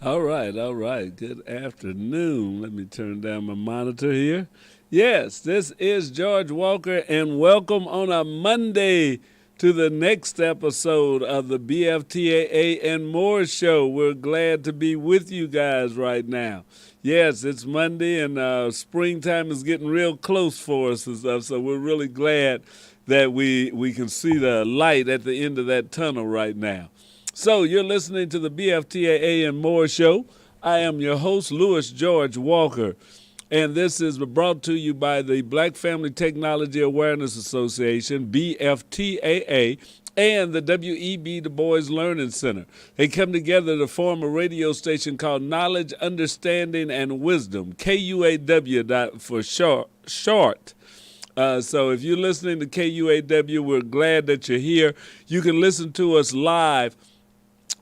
All right, all right. Good afternoon. Let me turn down my monitor here. Yes, this is George Walker, and welcome on a Monday to the next episode of the BFTAA and More Show. We're glad to be with you guys right now. Yes, it's Monday, and springtime is getting real close for us and stuff, so we're really glad that we can see the light at the end of that tunnel right now. So you're listening to the BFTAA and More Show. I am your host, Louis George Walker, and this is brought to you by the Black Family Technology Awareness Association, BFTAA, and the W.E.B. Du Bois Learning Center. They come together to form a radio station called Knowledge, Understanding, and Wisdom, KUAW for short. So if you're listening to KUAW, we're glad that you're here. You can listen to us live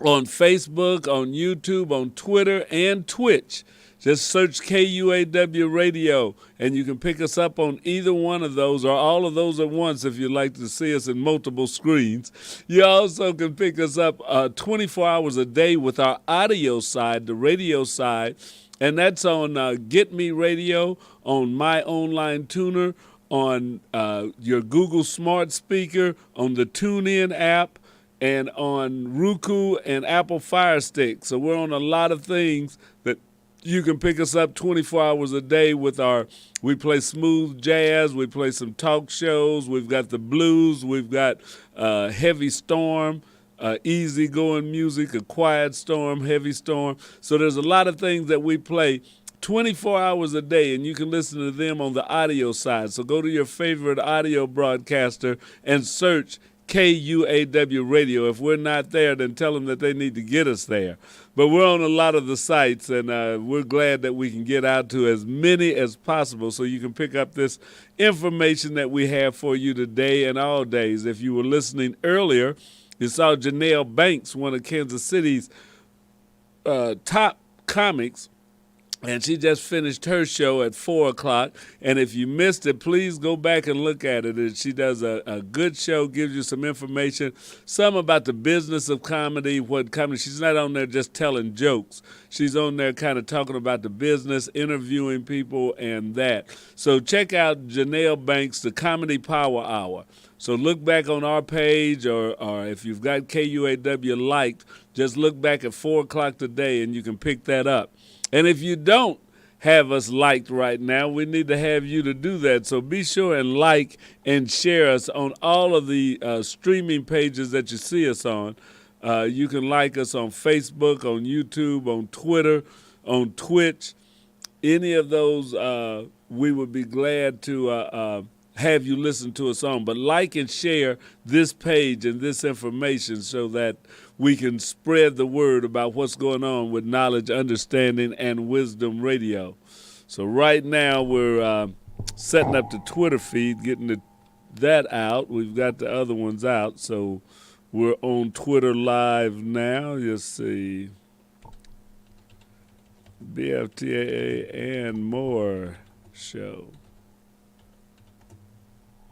on Facebook, on YouTube, on Twitter, and Twitch. Just search KUAW Radio, and you can pick us up on either one of those or all of those at once if you'd like to see us in multiple screens. You also can pick us up 24 hours a day with our audio side, the radio side, and that's on Get Me Radio, on My Online Tuner, on your Google Smart Speaker, on the TuneIn app, and on Roku and Apple Fire Stick. So we're on a lot of things that you can pick us up 24 hours a day with we play smooth jazz, we play some talk shows, we've got the blues, we've got heavy storm, easygoing music, a quiet storm, heavy storm. So there's a lot of things that we play 24 hours a day, and you can listen to them on the audio side. So go to your favorite audio broadcaster and search KUAW Radio. If we're not there, then tell them that they need to get us there. But we're on a lot of the sites, and we're glad that we can get out to as many as possible so you can pick up this information that we have for you today and all days. If you were listening earlier, you saw Janelle Banks, one of Kansas City's top comics, and she just finished her show at 4 o'clock. And if you missed it, please go back and look at it. And she does a good show, gives you some information, some about the business of comedy, what comedy. She's not on there just telling jokes. She's on there kind of talking about the business, interviewing people, and that. So check out Janelle Banks, the Comedy Power Hour. So look back on our page, or if you've got KUAW liked, just look back at 4 o'clock today, and you can pick that up. And if you don't have us liked right now, we need to have you to do that. So be sure and like and share us on all of the streaming pages that you see us on. You can like us on Facebook, on YouTube, on Twitter, on Twitch. Any of those, we would be glad to have you listen to us on. But like and share this page and this information so that we can spread the word about what's going on with Knowledge, Understanding, and Wisdom Radio. So right now we're setting up the Twitter feed, getting that out. We've got the other ones out, so we're on Twitter live now. Let's see. BFTAA and More Show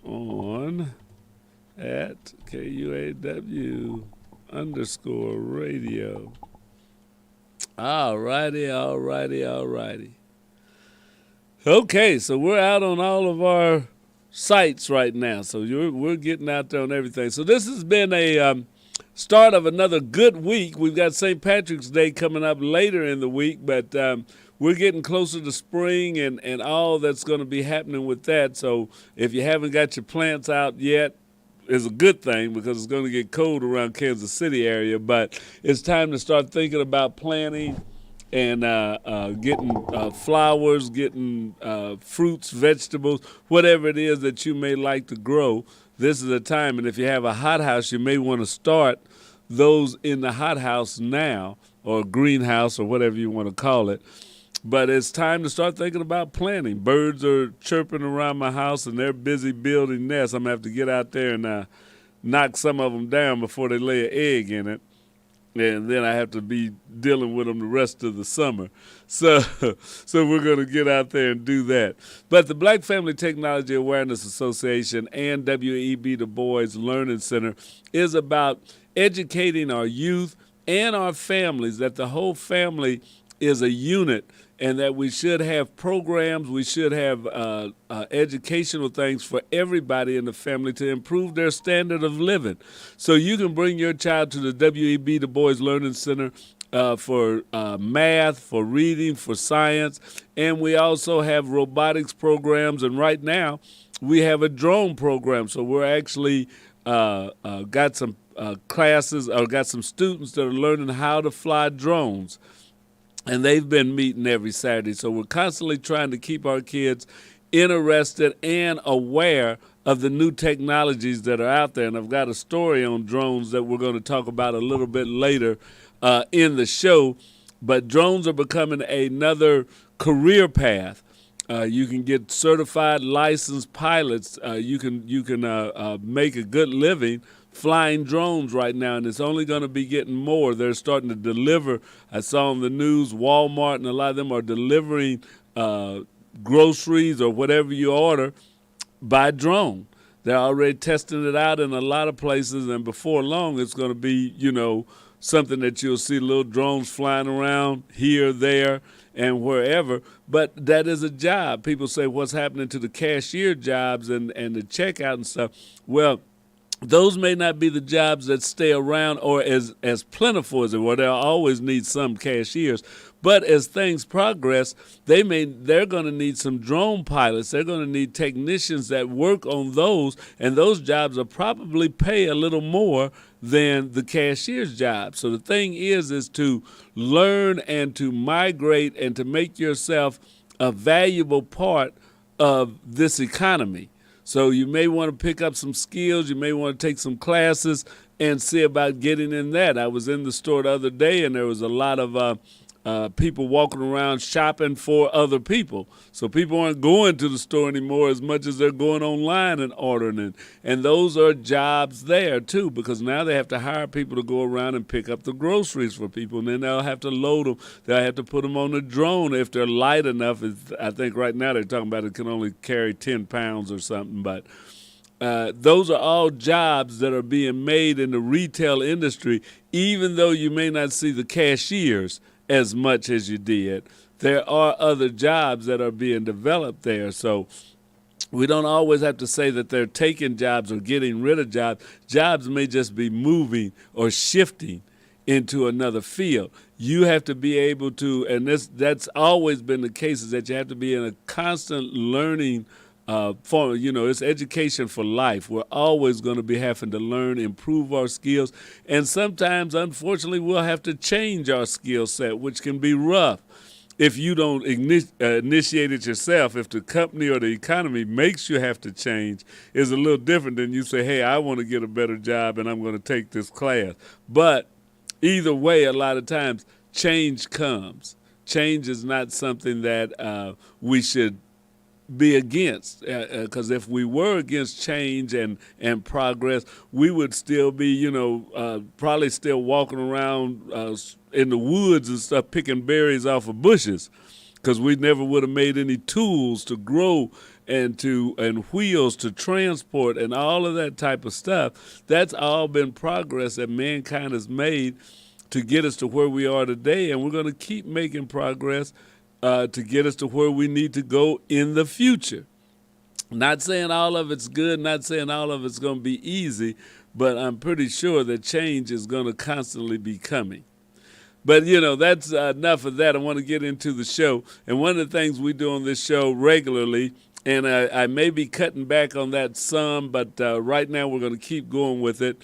on at KUAW _radio. All righty. Okay, so we're out on all of our sites right now. So we're getting out there on everything. So this has been a start of another good week. We've got St. Patrick's Day coming up later in the week, but we're getting closer to spring and all that's going to be happening with that. So if you haven't got your plants out yet, is a good thing because it's going to get cold around Kansas City area, but it's time to start thinking about planting and getting flowers, getting fruits, vegetables, whatever it is that you may like to grow. This is a time, and if you have a hothouse, you may want to start those in the hothouse now, or greenhouse, or whatever you want to call it. But it's time to start thinking about planting. Birds are chirping around my house, and they're busy building nests. I'm going to have to get out there and knock some of them down before they lay an egg in it. And then I have to be dealing with them the rest of the summer. So we're going to get out there and do that. But the Black Family Technology Awareness Association and W.E.B. Du Bois Learning Center is about educating our youth and our families, that the whole family is a unit, and that we should have programs, we should have educational things for everybody in the family to improve their standard of living. So you can bring your child to the W.E.B. Du Bois Learning Center for math, for reading, for science, and we also have robotics programs, and right now we have a drone program. So we're actually got some classes, or got some students that are learning how to fly drones. And they've been meeting every Saturday. So we're constantly trying to keep our kids interested and aware of the new technologies that are out there. And I've got a story on drones that we're going to talk about a little bit later in the show. But drones are becoming another career path. You can get certified, licensed pilots. You can make a good living flying drones right now, and it's only going to be getting more. They're starting to deliver. I saw on the news, Walmart and a lot of them are delivering groceries or whatever you order by drone. They're already testing it out in a lot of places, and before long, it's going to be, something that you'll see little drones flying around here, there, and wherever. But that is a job. People say, what's happening to the cashier jobs and the checkout and stuff? Well, those may not be the jobs that stay around or as plentiful as it were. They'll always need some cashiers. But as things progress, they're going to need some drone pilots. They're going to need technicians that work on those, and those jobs will probably pay a little more than the cashier's job. So the thing is to learn and to migrate and to make yourself a valuable part of this economy. So you may want to pick up some skills. You may want to take some classes and see about getting in that. I was in the store the other day, and there was a lot of people walking around shopping for other people. So people aren't going to the store anymore as much as they're going online and ordering it. And those are jobs there, too, because now they have to hire people to go around and pick up the groceries for people. And then they'll have to load them. They'll have to put them on the drone if they're light enough. I think right now they're talking about it can only carry 10 pounds or something. But those are all jobs that are being made in the retail industry, even though you may not see the cashiers as much as you did. There are other jobs that are being developed there. So we don't always have to say that they're taking jobs or getting rid of jobs. Jobs may just be moving or shifting into another field. You have to be able to, and that's always been the case, is that you have to be in a constant learning form. It's education for life. We're always going to be having to learn, improve our skills, and sometimes, unfortunately, we'll have to change our skill set, which can be rough if you don't initiate it yourself. If the company or the economy makes you have to change, is a little different than you say, hey, I want to get a better job and I'm going to take this class. But either way, a lot of times, change comes. Change is not something that we should be against, because if we were against change and progress, we would still be, probably still walking around in the woods and stuff, picking berries off of bushes, because we never would have made any tools to grow and wheels to transport and all of that type of stuff. That's all been progress that mankind has made to get us to where we are today, and we're going to keep making progress to get us to where we need to go in the future. Not saying all of it's good, not saying all of it's going to be easy, but I'm pretty sure that change is going to constantly be coming. But, that's enough of that. I want to get into the show. And one of the things we do on this show regularly, and I may be cutting back on that some, but right now we're going to keep going with it,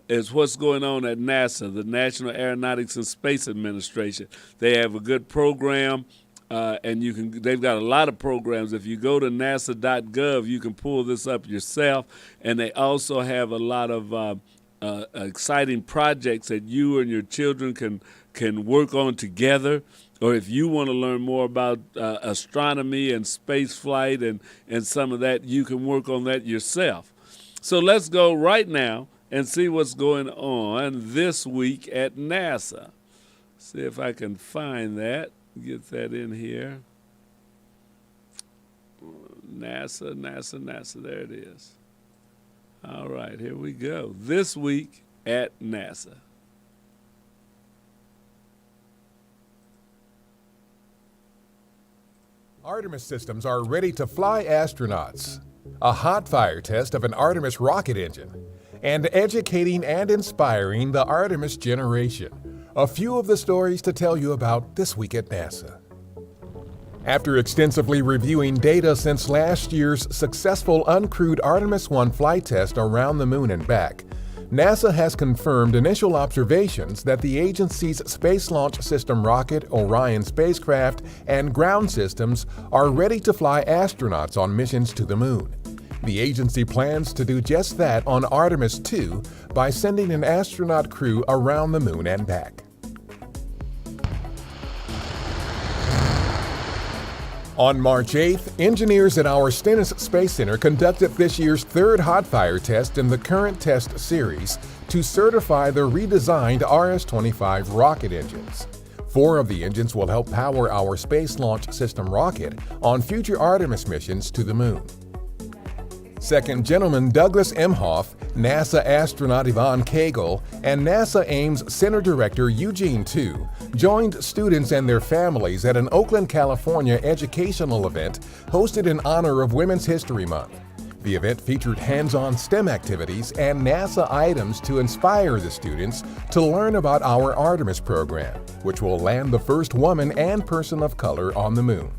is what's going on at NASA, the National Aeronautics and Space Administration. They have a good program, and they've got a lot of programs. If you go to nasa.gov, you can pull this up yourself, and they also have a lot of exciting projects that you and your children can work on together. Or if you want to learn more about astronomy and space flight and some of that, you can work on that yourself. So let's go right now and see what's going on this week at NASA. See if I can find that, get that in here. NASA, there it is. All right, here we go. This week at NASA. Artemis systems are ready to fly astronauts, a hot fire test of an Artemis rocket engine, and educating and inspiring the Artemis generation. A few of the stories to tell you about this week at NASA. After extensively reviewing data since last year's successful uncrewed Artemis 1 flight test around the moon and back, NASA has confirmed initial observations that the agency's Space Launch System rocket, Orion spacecraft, and ground systems are ready to fly astronauts on missions to the moon. The agency plans to do just that on Artemis 2 by sending an astronaut crew around the moon and back. On March 8th, engineers at our Stennis Space Center conducted this year's third hot fire test in the current test series to certify the redesigned RS-25 rocket engines. 4 of the engines will help power our Space Launch System rocket on future Artemis missions to the moon. Second Gentleman Douglas Emhoff, NASA astronaut Yvonne Cagle, and NASA Ames Center Director Eugene Tu joined students and their families at an Oakland, California educational event hosted in honor of Women's History Month. The event featured hands-on STEM activities and NASA items to inspire the students to learn about our Artemis program, which will land the first woman and person of color on the moon.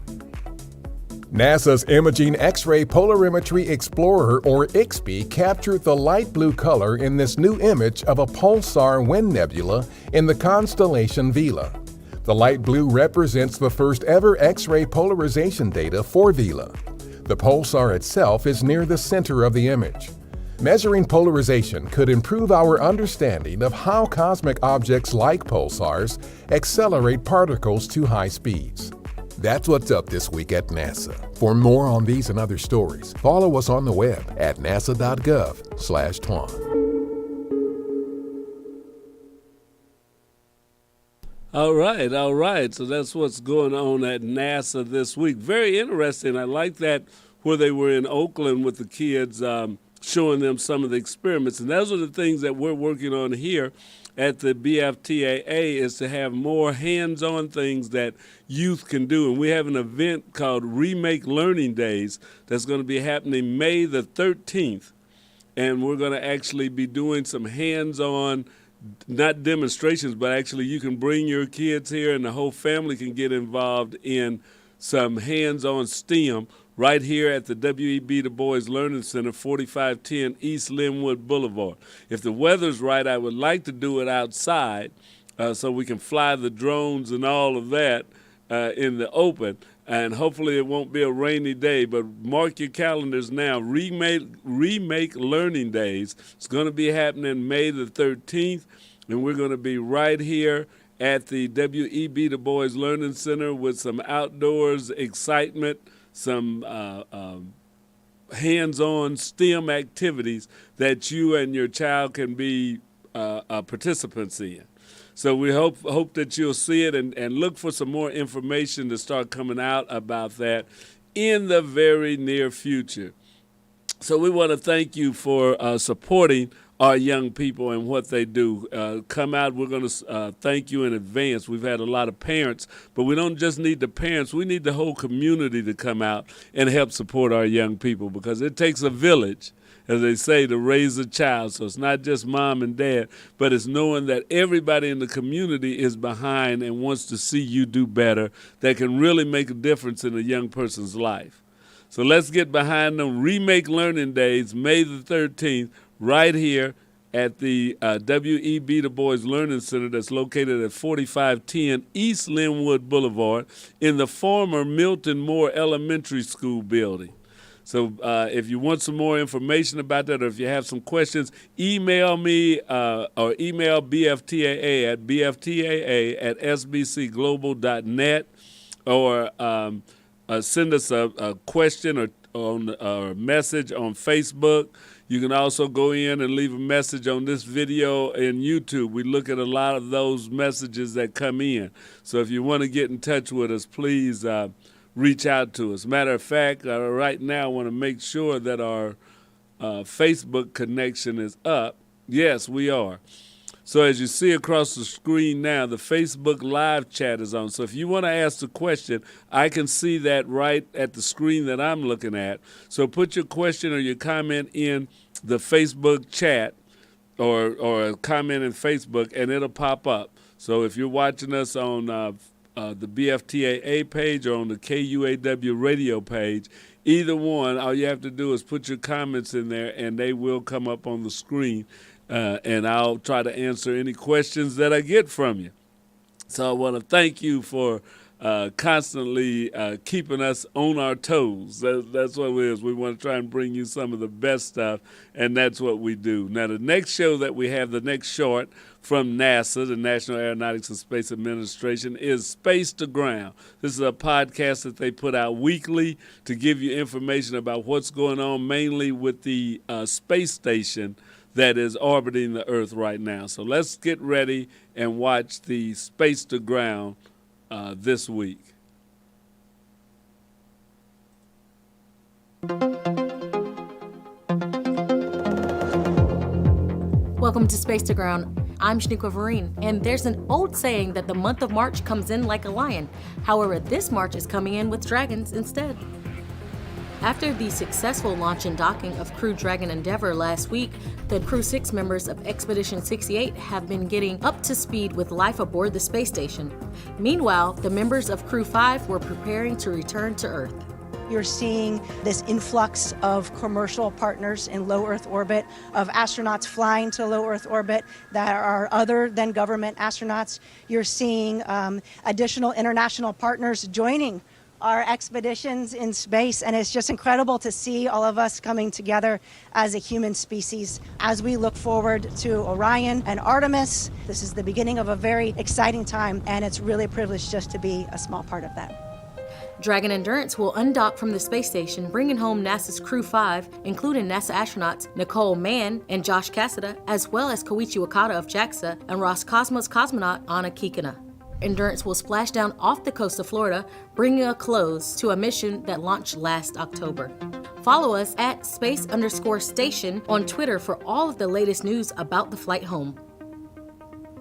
NASA's Imaging X-ray Polarimetry Explorer, or IXPE, captured the light blue color in this new image of a pulsar wind nebula in the constellation Vela. The light blue represents the first ever X-ray polarization data for Vela. The pulsar itself is near the center of the image. Measuring polarization could improve our understanding of how cosmic objects like pulsars accelerate particles to high speeds. That's what's up this week at NASA. For more on these and other stories, follow us on the web at nasa.gov/twan. All right. So that's what's going on at NASA this week. Very interesting. I like that where they were in Oakland with the kids, showing them some of the experiments. And those are the things that we're working on here at the BFTAA, is to have more hands-on things that youth can do. And we have an event called Remake Learning Days that's going to be happening May the 13th. And we're going to actually be doing some hands-on, not demonstrations, but actually you can bring your kids here and the whole family can get involved in some hands-on STEM right here at the W.E.B. Du Bois Learning Center, 4510 East Linwood Boulevard. If the weather's right, I would like to do it outside so we can fly the drones and all of that in the open. And hopefully it won't be a rainy day, but mark your calendars now. Remake Learning Days. It's going to be happening May the 13th, and we're going to be right here at the W.E.B. Du Bois Learning Center with some outdoors excitement, some hands-on STEM activities that you and your child can be participants in. So we hope that you'll see it and look for some more information to start coming out about that in the very near future. So we want to thank you for supporting our young people and what they do. Come out. We're going to thank you in advance. We've had a lot of parents, but we don't just need the parents. We need the whole community to come out and help support our young people, because it takes a village, as they say, to raise a child. So it's not just mom and dad, but it's knowing that everybody in the community is behind and wants to see you do better, that can really make a difference in a young person's life. So let's get behind them. Remake Learning Days, May the 13th, right here at the W.E.B. Du Bois Learning Center that's located at 4510 East Linwood Boulevard in the former Milton Moore Elementary School building. So if you want some more information about that, or if you have some questions, email me or email BFTAA at bftaa@sbcglobal.net, or send us a question or a message on Facebook. You can also go in and leave a message on this video in YouTube. We look at a lot of those messages that come in. So if you want to get in touch with us, please reach out to us. Matter of fact, right now I want to make sure that our Facebook connection is up. Yes, we are. So as you see across the screen now, the Facebook live chat is on. So if you want to ask a question, I can see that right at the screen that I'm looking at. So put your question or your comment in the Facebook chat or a comment in Facebook, and it'll pop up. So if you're watching us on the BFTAA page or on the KUAW radio page, either one, all you have to do is put your comments in there, and they will come up on the screen, and I'll try to answer any questions that I get from you. So I want to thank you for constantly keeping us on our toes. That's what it is. We want to try and bring you some of the best stuff, and that's what we do. Now, the next show that we have, the next short from NASA, the National Aeronautics and Space Administration, is Space to Ground. This is a podcast that they put out weekly to give you information about what's going on, mainly with the space station that is orbiting the Earth right now. So let's get ready and watch the Space to Ground this week. Welcome to Space to Ground. I'm Shaniqua Vereen, and there's an old saying that the month of March comes in like a lion. However, this March is coming in with dragons instead. After the successful launch and docking of Crew Dragon Endeavour last week, the Crew 6 members of Expedition 68 have been getting up to speed with life aboard the space station. Meanwhile, the members of Crew 5 were preparing to return to Earth. You're seeing this influx of commercial partners in low Earth orbit, of astronauts flying to low Earth orbit that are other than government astronauts. You're seeing additional international partners joining our expeditions in space, and it's just incredible to see all of us coming together as a human species as we look forward to Orion and Artemis. This is the beginning of a very exciting time, and it's really a privilege just to be a small part of that. Dragon Endurance will undock from the space station, bringing home NASA's Crew 5, including NASA astronauts Nicole Mann and Josh Cassada, as well as Koichi Wakata of JAXA and Roscosmos cosmonaut Anna Kikina. Endurance will splash down off the coast of Florida, bringing a close to a mission that launched last October. Follow us at space_station on Twitter for all of the latest news about the flight home.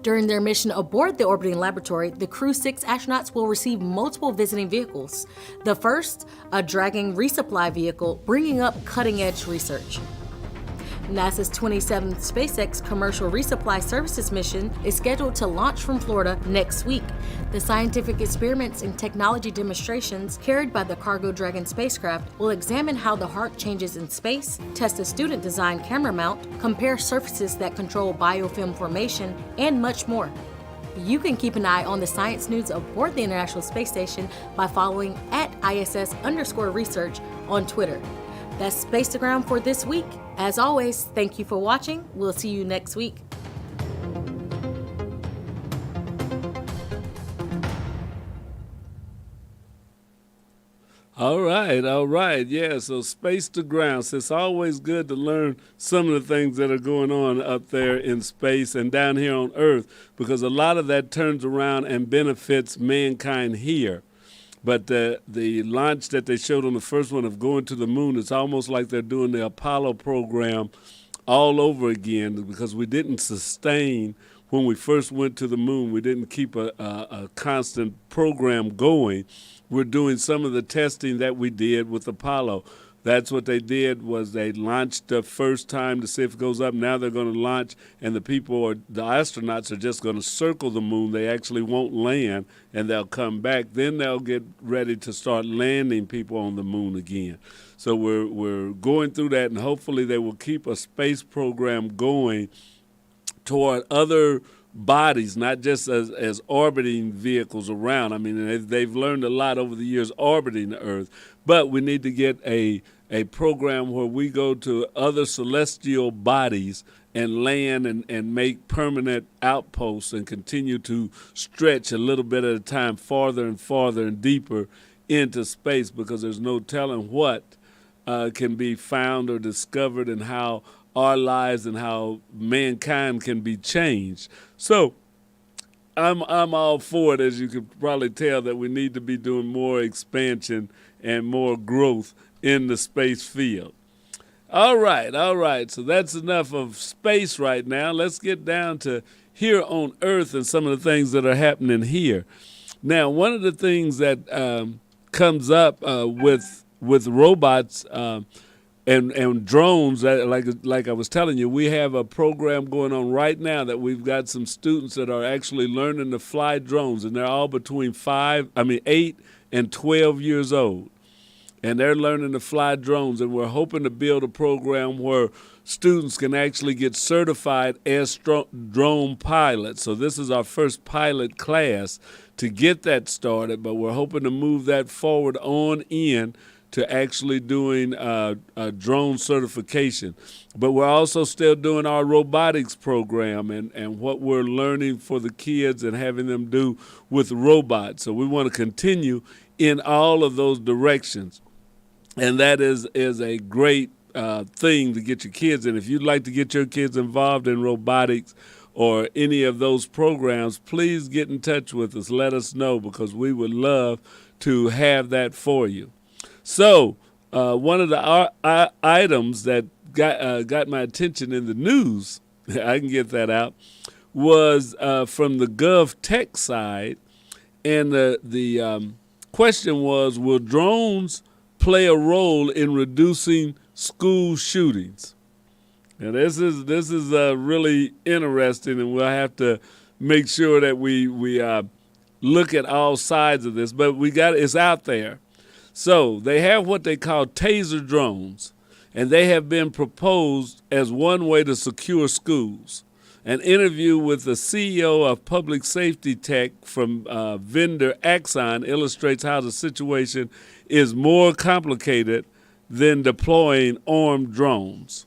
During their mission aboard the orbiting laboratory, the Crew 6 astronauts will receive multiple visiting vehicles. The first, a Dragon resupply vehicle, bringing up cutting-edge research. NASA's 27th SpaceX Commercial Resupply Services mission is scheduled to launch from Florida next week. The scientific experiments and technology demonstrations carried by the Cargo Dragon spacecraft will examine how the heart changes in space, test a student-designed camera mount, compare surfaces that control biofilm formation, and much more. You can keep an eye on the science news aboard the International Space Station by following @ISS_research on Twitter. That's Space to Ground for this week. As always, thank you for watching. We'll see you next week. All right. Yeah, so Space to Ground. So it's always good to learn some of the things that are going on up there in space and down here on Earth, because a lot of that turns around and benefits mankind here. But the launch that they showed on the first one of going to the moon, it's almost like they're doing the Apollo program all over again, because we didn't sustain when we first went to the moon. We didn't keep a constant program going. We're doing some of the testing that we did with Apollo. That's what they did, was they launched the first time to see if it goes up. Now they're going to launch, and the astronauts are just going to circle the moon. They actually won't land, and they'll come back. Then they'll get ready to start landing people on the moon again. So we're going through that, and hopefully they will keep a space program going toward other bodies, not just as orbiting vehicles around. I mean, they've learned a lot over the years orbiting the Earth, but we need to get a program where we go to other celestial bodies and land and make permanent outposts and continue to stretch a little bit at a time farther and farther and deeper into space, because there's no telling what can be found or discovered, and how our lives and how mankind can be changed. So I'm all for it, as you can probably tell, that we need to be doing more expansion and more growth in the space field. All right. So that's enough of space right now. Let's get down to here on Earth and some of the things that are happening here. Now, one of the things that comes up with robots and drones, like I was telling you, we have a program going on right now that we've got some students that are actually learning to fly drones, and they're all between 8 and 12 years old. And they're learning to fly drones, and we're hoping to build a program where students can actually get certified as drone pilots. So this is our first pilot class to get that started, but we're hoping to move that forward on in to actually doing a drone certification. But we're also still doing our robotics program and what we're learning for the kids and having them do with robots. So we want to continue in all of those directions. And that is a great thing to get your kids in. If you'd like to get your kids involved in robotics or any of those programs, please get in touch with us. Let us know, because we would love to have that for you. So one of the items that got my attention in the news, I can get that out, was from the GovTech side. And the question was, will drones play a role in reducing school shootings? And this is really interesting, and we'll have to make sure that we look at all sides of this. But it's out there. So they have what they call taser drones, and they have been proposed as one way to secure schools. An interview with the CEO of public safety tech from vendor Axon illustrates how the situation is more complicated than deploying armed drones.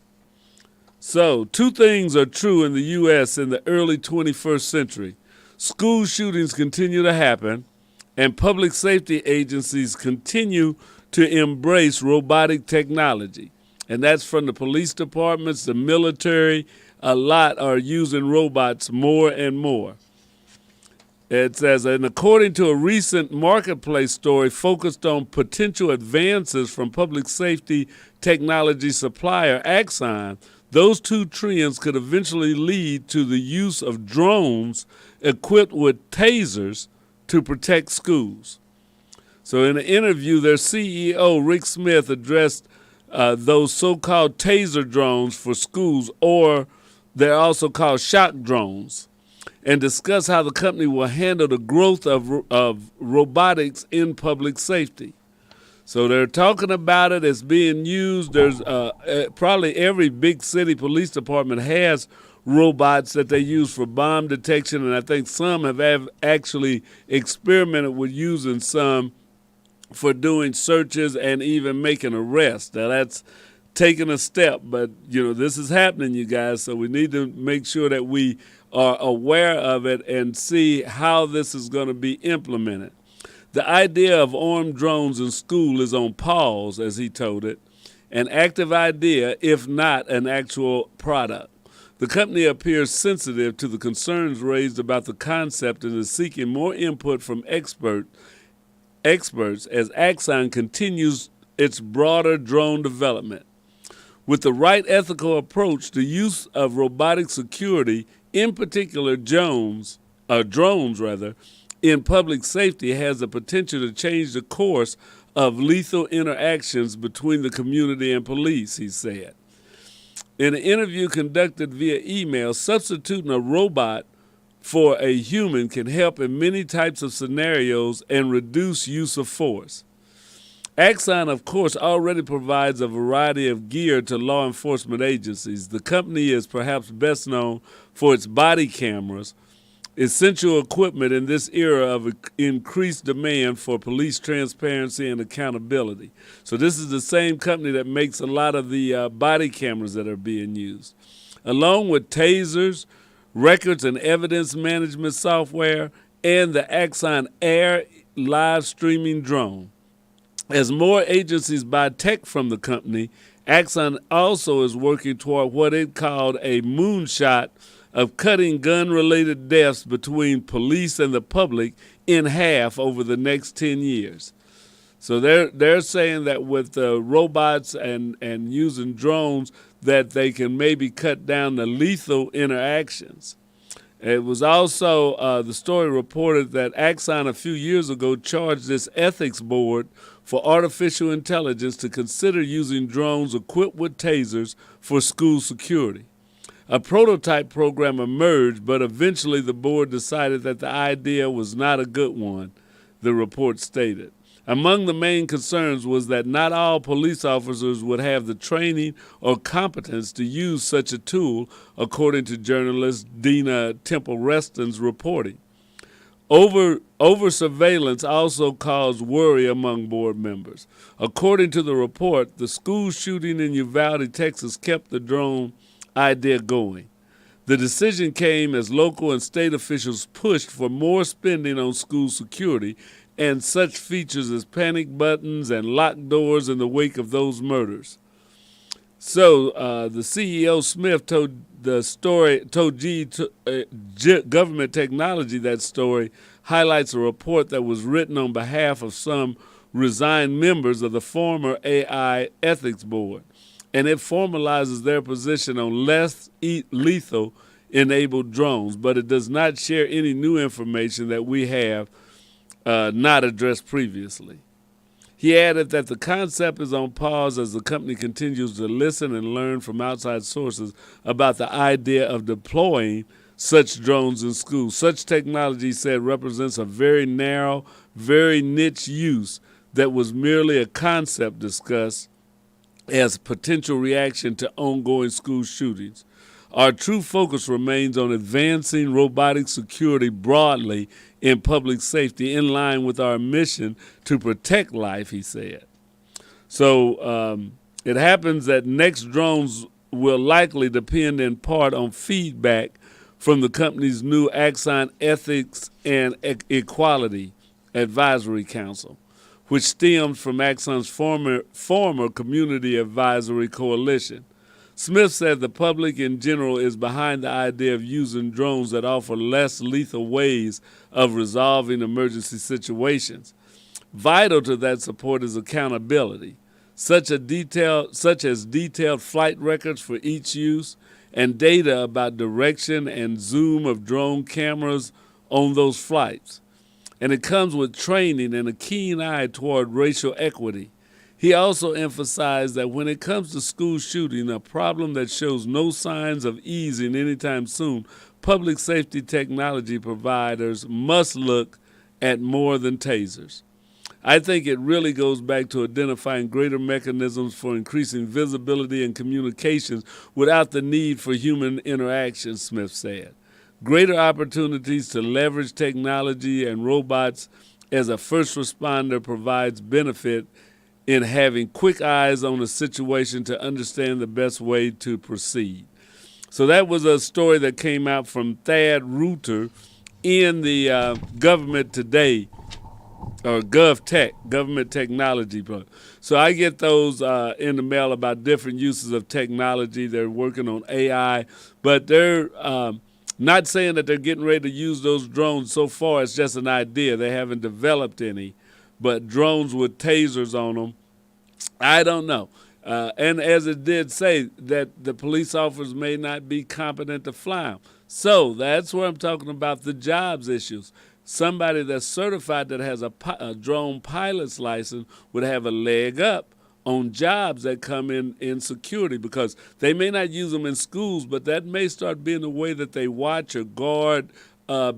So, two things are true in the U.S. in the early 21st century. School shootings continue to happen, and public safety agencies continue to embrace robotic technology. And that's from the police departments, the military. A lot are using robots more and more. It says, and according to a recent marketplace story focused on potential advances from public safety technology supplier Axon, those two trends could eventually lead to the use of drones equipped with tasers to protect schools. So in an interview, their CEO, Rick Smith, addressed those so-called taser drones for schools, or they're also called shock drones, and discuss how the company will handle the growth of robotics in public safety. So they're talking about it. It's being used. There's probably every big city police department has robots that they use for bomb detection, and I think some have actually experimented with using some for doing searches and even making arrests. Now that's taking a step, but this is happening, you guys, so we need to make sure that we are aware of it and see how this is going to be implemented. The idea of armed drones in school is on pause, as he told it, an active idea, if not an actual product. The company appears sensitive to the concerns raised about the concept and is seeking more input from experts as Axon continues its broader drone development. With the right ethical approach, the use of robotic security, in particular drones, in public safety has the potential to change the course of lethal interactions between the community and police, he said. In an interview conducted via email, substituting a robot for a human can help in many types of scenarios and reduce use of force. Axon, of course, already provides a variety of gear to law enforcement agencies. The company is perhaps best known for its body cameras, essential equipment in this era of increased demand for police transparency and accountability. So this is the same company that makes a lot of the body cameras that are being used. Along with tasers, records and evidence management software, and the Axon Air live streaming drone. As more agencies buy tech from the company, Axon also is working toward what it called a moonshot of cutting gun-related deaths between police and the public in half over the next 10 years. So they're saying that with robots and using drones that they can maybe cut down the lethal interactions. It was also, the story reported that Axon a few years ago charged its ethics board for artificial intelligence to consider using drones equipped with tasers for school security. A prototype program emerged, but eventually the board decided that the idea was not a good one, the report stated. Among the main concerns was that not all police officers would have the training or competence to use such a tool, according to journalist Dina Temple-Reston's reporting. Over surveillance also caused worry among board members. According to the report, the school shooting in Uvalde, Texas, kept the drone idea going. The decision came as local and state officials pushed for more spending on school security and such features as panic buttons and locked doors in the wake of those murders. So the CEO Smith told Government Technology that story highlights a report that was written on behalf of some resigned members of the former AI Ethics Board, and it formalizes their position on less lethal enabled drones, but it does not share any new information that we have not addressed previously. He added that the concept is on pause as the company continues to listen and learn from outside sources about the idea of deploying such drones in schools. Such technology, he said, represents a very narrow, very niche use that was merely a concept discussed as potential reaction to ongoing school shootings. Our true focus remains on advancing robotic security broadly in public safety in line with our mission to protect life, he said. So it happens that next drones will likely depend in part on feedback from the company's new Axon Ethics and Equality Advisory Council, which stems from Axon's former Community Advisory Coalition. Smith said the public in general is behind the idea of using drones that offer less lethal ways of resolving emergency situations. Vital to that support is accountability, such as detailed flight records for each use and data about direction and zoom of drone cameras on those flights. And it comes with training and a keen eye toward racial equity. He also emphasized that when it comes to school shooting, a problem that shows no signs of easing anytime soon, public safety technology providers must look at more than tasers. I think it really goes back to identifying greater mechanisms for increasing visibility and communications without the need for human interaction, Smith said. Greater opportunities to leverage technology and robots as a first responder provides benefit in having quick eyes on a situation to understand the best way to proceed. So that was a story that came out from Thad Reuter in the Government Today, or GovTech, Government Technology. So I get those in the mail about different uses of technology. They're working on AI, but they're not saying that they're getting ready to use those drones so far. It's just an idea. They haven't developed any. But drones with tasers on them, I don't know. And as it did say, that the police officers may not be competent to fly them. So that's where I'm talking about the jobs issues. Somebody that's certified that has a drone pilot's license would have a leg up on jobs that come in security, because they may not use them in schools, but that may start being the way that they watch or guard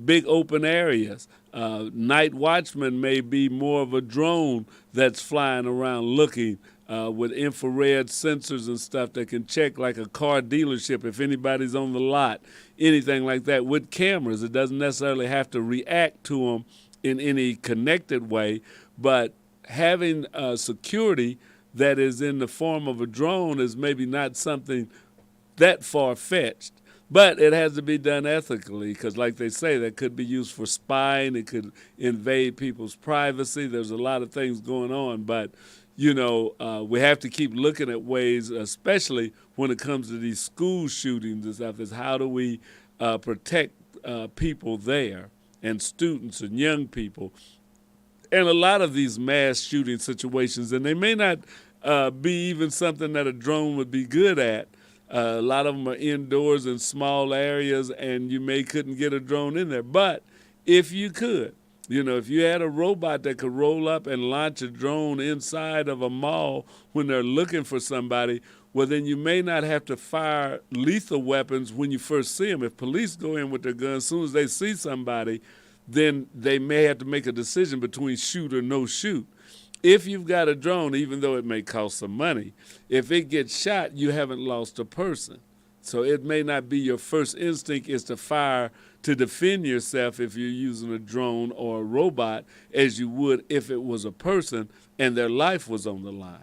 big open areas. Night watchman may be more of a drone that's flying around looking with infrared sensors and stuff that can check, like a car dealership, if anybody's on the lot, anything like that, with cameras. It doesn't necessarily have to react to them in any connected way, but having security that is in the form of a drone is maybe not something that far-fetched. But it has to be done ethically, because like they say, that could be used for spying. It could invade people's privacy. There's a lot of things going on. But, we have to keep looking at ways, especially when it comes to these school shootings and stuff, is how do we protect people there and students and young people. And a lot of these mass shooting situations, and they may not be even something that a drone would be good at, A lot of them are indoors in small areas, and you couldn't get a drone in there. But if you could, if you had a robot that could roll up and launch a drone inside of a mall when they're looking for somebody, well, then you may not have to fire lethal weapons when you first see them. If police go in with their guns, as soon as they see somebody, then they may have to make a decision between shoot or no shoot. If you've got a drone, even though it may cost some money, if it gets shot, you haven't lost a person. So it may not be your first instinct is to fire to defend yourself if you're using a drone or a robot as you would if it was a person and their life was on the line.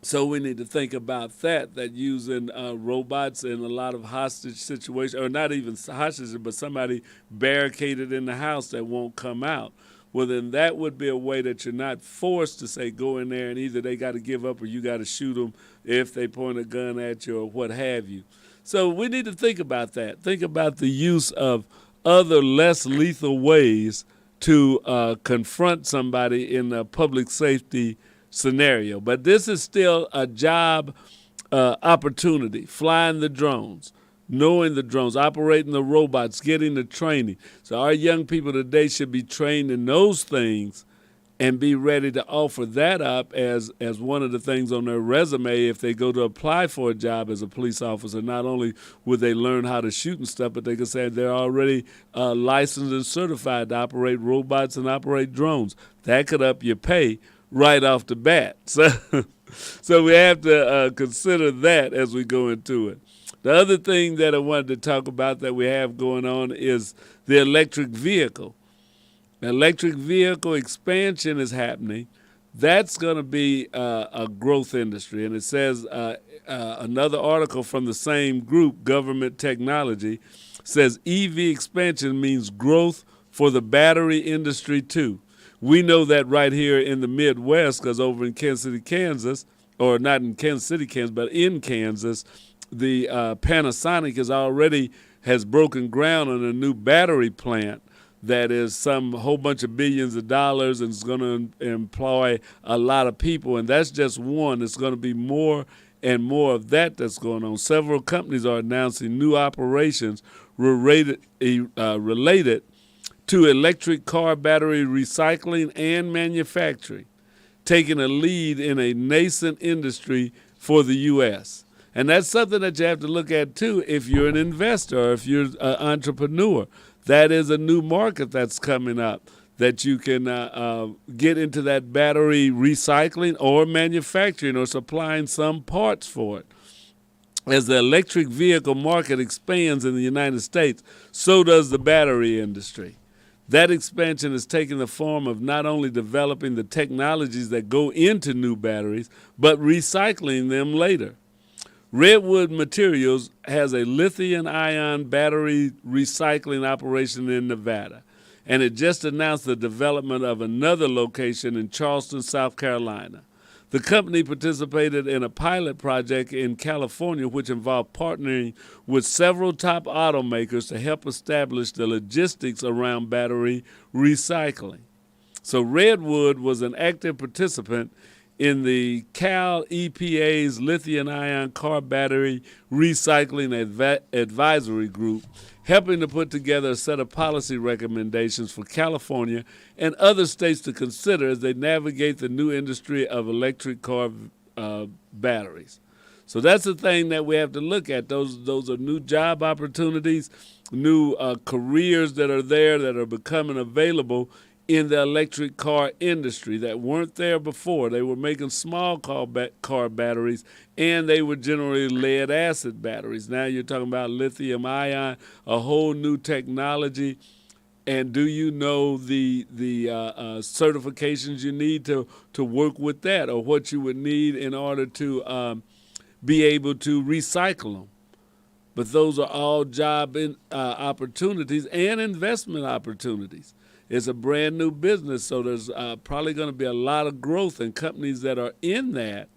So we need to think about that using robots in a lot of hostage situations, or not even hostages, but somebody barricaded in the house that won't come out. Well, then that would be a way that you're not forced to say go in there and either they got to give up or you got to shoot them if they point a gun at you or what have you. So we need to think about that. Think about the use of other less lethal ways to confront somebody in a public safety scenario. But this is still a job opportunity, flying the drones, knowing the drones, operating the robots, getting the training. So our young people today should be trained in those things and be ready to offer that up as one of the things on their resume if they go to apply for a job as a police officer. Not only would they learn how to shoot and stuff, but they can say they're already licensed and certified to operate robots and operate drones. That could up your pay right off the bat. So we have to consider that as we go into it. The other thing that I wanted to talk about that we have going on is the electric vehicle. The electric vehicle expansion is happening. That's going to be a growth industry. And it says another article from the same group, Government Technology, says EV expansion means growth for the battery industry too. We know that right here in the Midwest because over in Kansas City, Kansas, or not in Kansas City, Kansas, but in Kansas, the Panasonic has broken ground on a new battery plant that is whole bunch of billions of dollars and is going to employ a lot of people. And that's just one. It's going to be more and more of that's going on. Several companies are announcing new operations related to electric car battery recycling and manufacturing, taking a lead in a nascent industry for the U.S. And that's something that you have to look at, too, if you're an investor or if you're an entrepreneur. That is a new market that's coming up that you can get into that battery recycling or manufacturing or supplying some parts for it. As the electric vehicle market expands in the United States, so does the battery industry. That expansion is taking the form of not only developing the technologies that go into new batteries, but recycling them later. Redwood Materials has a lithium-ion battery recycling operation in Nevada, and it just announced the development of another location in Charleston, South Carolina. The company participated in a pilot project in California which involved partnering with several top automakers to help establish the logistics around battery recycling. So Redwood was an active participant in the Cal EPA's lithium-ion car battery recycling advisory group, helping to put together a set of policy recommendations for California and other states to consider as they navigate the new industry of electric car batteries. So that's the thing that we have to look at. Those are new job opportunities, new careers that are there that are becoming available in the electric car industry that weren't there before. They were making small car batteries, and they were generally lead-acid batteries. Now you're talking about lithium-ion, a whole new technology. And do you know the certifications you need to work with that, or what you would need in order to be able to recycle them? But those are all job opportunities and investment opportunities. It's a brand new business, so there's probably going to be a lot of growth in companies that are in that,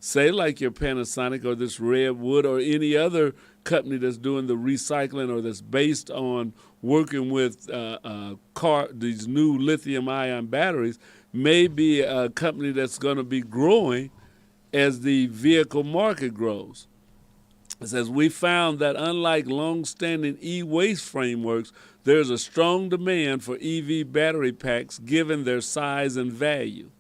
say like your Panasonic or this Redwood or any other company that's doing the recycling or that's based on working with these new lithium-ion batteries, may be a company that's going to be growing as the vehicle market grows. It says, we found that unlike long-standing e-waste frameworks, there's a strong demand for EV battery packs given their size and value.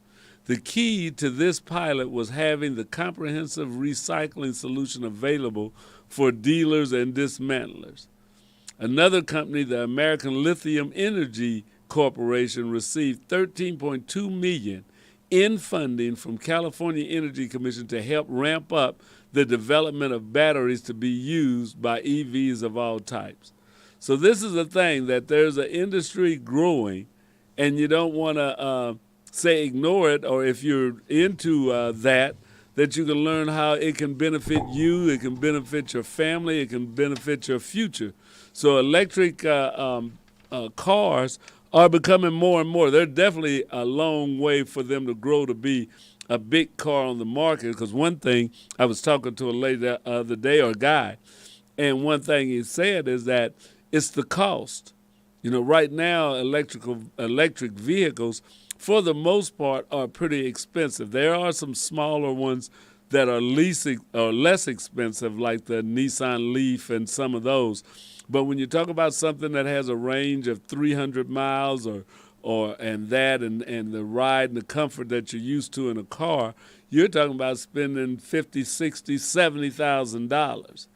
The key to this pilot was having the comprehensive recycling solution available for dealers and dismantlers. Another company, the American Lithium Energy Corporation, received $13.2 million in funding from California Energy Commission to help ramp up the development of batteries to be used by EVs of all types. So this is a thing that there's an industry growing, and you don't want to say ignore it, or if you're into that you can learn how it can benefit you, it can benefit your family, it can benefit your future. So electric cars are becoming more and more. They're definitely a long way for them to grow to be a big car on the market, because one thing, I was talking to a lady the other day, or a guy, and one thing he said is that it's the cost. You know, right now, electric vehicles, for the most part, are pretty expensive. There are some smaller ones that are less expensive, like the Nissan Leaf and some of those. But when you talk about something that has a range of 300 miles and the ride and the comfort that you're used to in a car, you're talking about spending $50,000, $60,000, $70,000.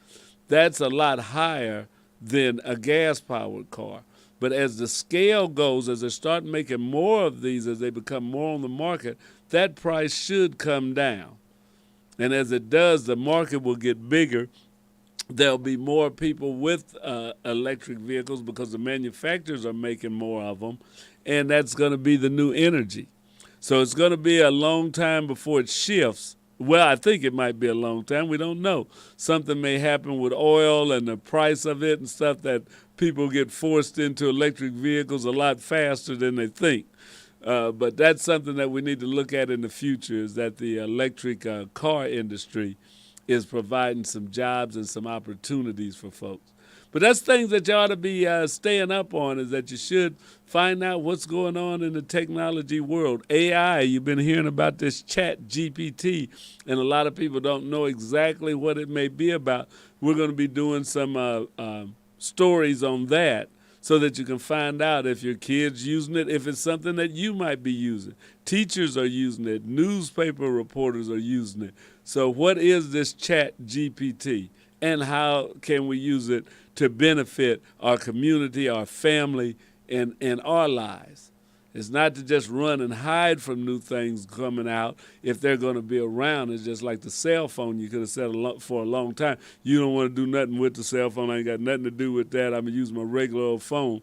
That's a lot higher than a gas-powered car. But as the scale goes, as they start making more of these, as they become more on the market, that price should come down. And as it does, the market will get bigger. There'll be more people with electric vehicles because the manufacturers are making more of them, and that's going to be the new energy. So it's going to be a long time before it shifts. Well, I think it might be a long time. We don't know. Something may happen with oil and the price of it and stuff that people get forced into electric vehicles a lot faster than they think. But that's something that we need to look at in the future, is that the electric car industry is providing some jobs and some opportunities for folks. But that's things that you ought to be staying up on, is that you should find out what's going on in the technology world. AI, you've been hearing about this chat GPT, and a lot of people don't know exactly what it may be about. We're going to be doing some stories on that so that you can find out if your kid's using it, if it's something that you might be using. Teachers are using it. Newspaper reporters are using it. So what is this chat GPT, and how can we use it to benefit our community, our family, and our lives? It's not to just run and hide from new things coming out if they're going to be around. It's just like the cell phone. You could have said for a long time, you don't want to do nothing with the cell phone. I ain't got nothing to do with that. I'm going to use my regular old phone.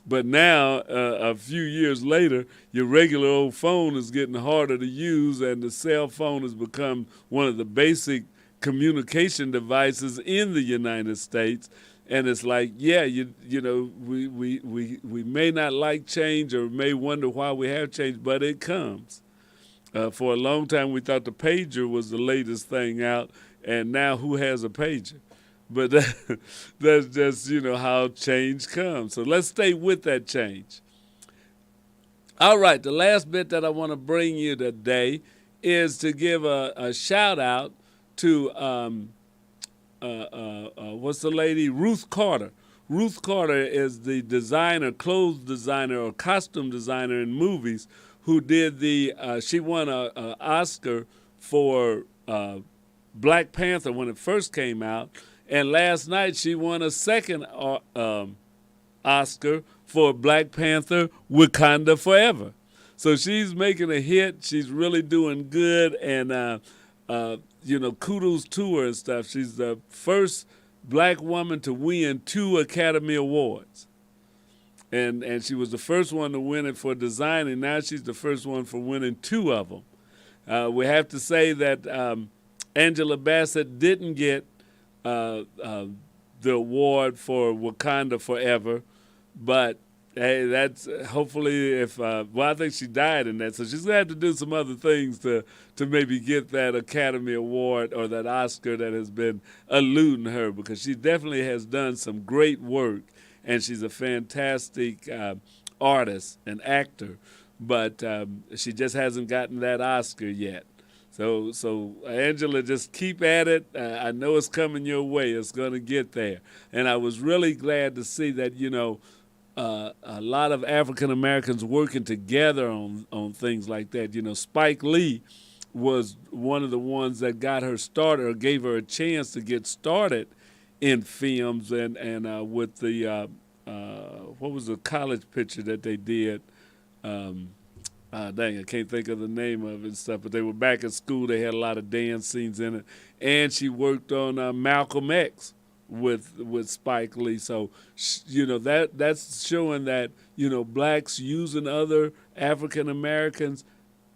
But now, a few years later, your regular old phone is getting harder to use, and the cell phone has become one of the basic communication devices in the United States. And it's like, yeah, you know, we may not like change, or may wonder why we have change, but it comes. For a long time, we thought the pager was the latest thing out, and now who has a pager? But that's just, you know, how change comes. So let's stay with that change. All right, the last bit that I want to bring you today is to give a shout out to what's the lady? Ruth Carter. Ruth Carter is the designer, clothes designer, or costume designer in movies, who did she won an Oscar for Black Panther when it first came out. And last night she won a second Oscar for Black Panther, Wakanda Forever. So she's making a hit. She's really doing good, and you know, kudos to her and stuff. She's the first black woman to win 2 Academy Awards. And she was the first one to win it for designing. Now she's the first one for winning 2 of them. We have to say that Angela Bassett didn't get the award for Wakanda Forever, but hey, that's hopefully I think she died in that, so she's gonna have to do some other things to maybe get that Academy Award or that Oscar that has been eluding her, because she definitely has done some great work, and she's a fantastic artist and actor, but she just hasn't gotten that Oscar yet. So Angela, just keep at it. I know it's coming your way. It's going to get there. And I was really glad to see that, a lot of African Americans working together on things like that. Spike Lee was one of the ones that got her started or gave her a chance to get started in films and with the what was the college picture that they did? Dang, I can't think of the name of it and stuff. But they were back at school. They had a lot of dance scenes in it, and she worked on Malcolm X with Spike Lee. So that's showing that blacks using other African Americans,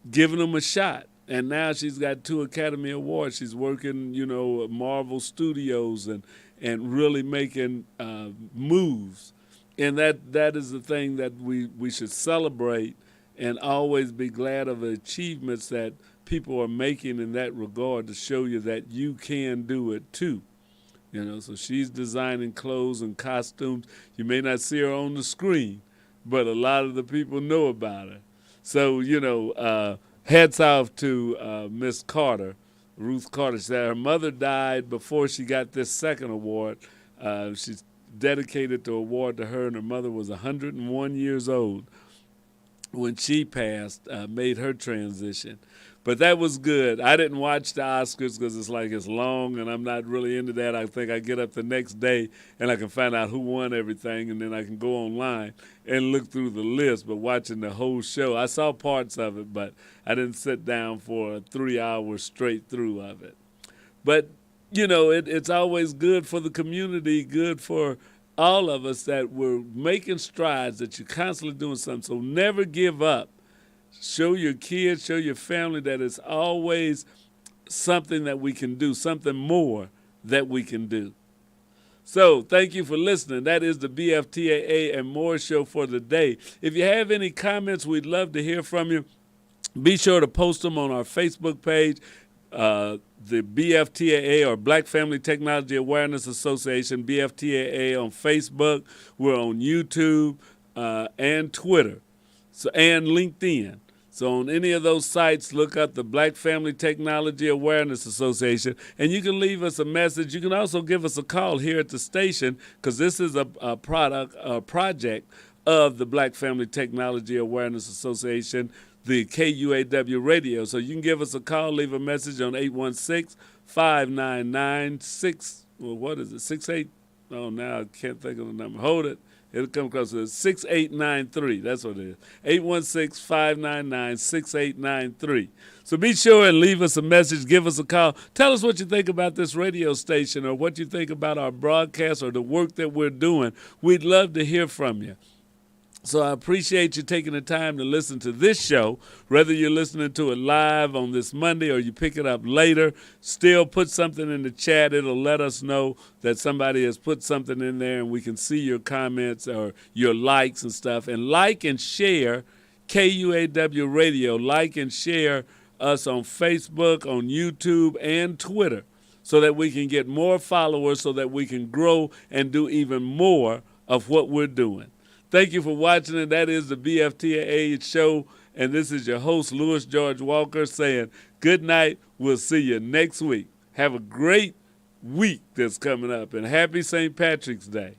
giving them a shot. And now she's got 2 Academy Awards. She's working, at Marvel Studios and really making moves. And that is the thing that we should celebrate and always be glad of the achievements that people are making in that regard to show you that you can do it too. So she's designing clothes and costumes. You may not see her on the screen, but a lot of the people know about her. So, hats off to Miss Carter, Ruth Carter. She said her mother died before she got this second award. She's dedicated the award to her, and her mother was 101 years old when she passed, made her transition. But that was good. I didn't watch the Oscars because it's long, and I'm not really into that. I think I get up the next day, and I can find out who won everything, and then I can go online and look through the list. But watching the whole show, I saw parts of it, but I didn't sit down for 3 hours straight through of it. But, it's always good for the community, good for all of us that we're making strides, that you're constantly doing something. So never give up. Show your kids, show your family that it's always something that we can do, something more that we can do. So thank you for listening. That is the BFTAA and More show for the day. If you have any comments, we'd love to hear from you. Be sure to post them on our Facebook page, the BFTAA, or Black Family Technology Awareness Association, BFTAA on Facebook. We're on YouTube and Twitter, and LinkedIn. So on any of those sites, look up the Black Family Technology Awareness Association, and you can leave us a message. You can also give us a call here at the station, because this is a project of the Black Family Technology Awareness Association, the KUAW radio. So you can give us a call, leave a message on 816-599-6, well, what is it, 68? Oh, now I can't think of the number. Hold it. It'll come across as 6893. That's what it is. 816-599-6893. So be sure and leave us a message, give us a call. Tell us what you think about this radio station, or what you think about our broadcast or the work that we're doing. We'd love to hear from you. So I appreciate you taking the time to listen to this show, whether you're listening to it live on this Monday or you pick it up later. Still put something in the chat. It'll let us know that somebody has put something in there, and we can see your comments or your likes and stuff. And like and share KUAW Radio. Like and share us on Facebook, on YouTube, and Twitter, so that we can get more followers, so that we can grow and do even more of what we're doing. Thank you for watching, and that is the BFTAA show. And this is your host, Louis George Walker, saying good night. We'll see you next week. Have a great week that's coming up, and happy St. Patrick's Day.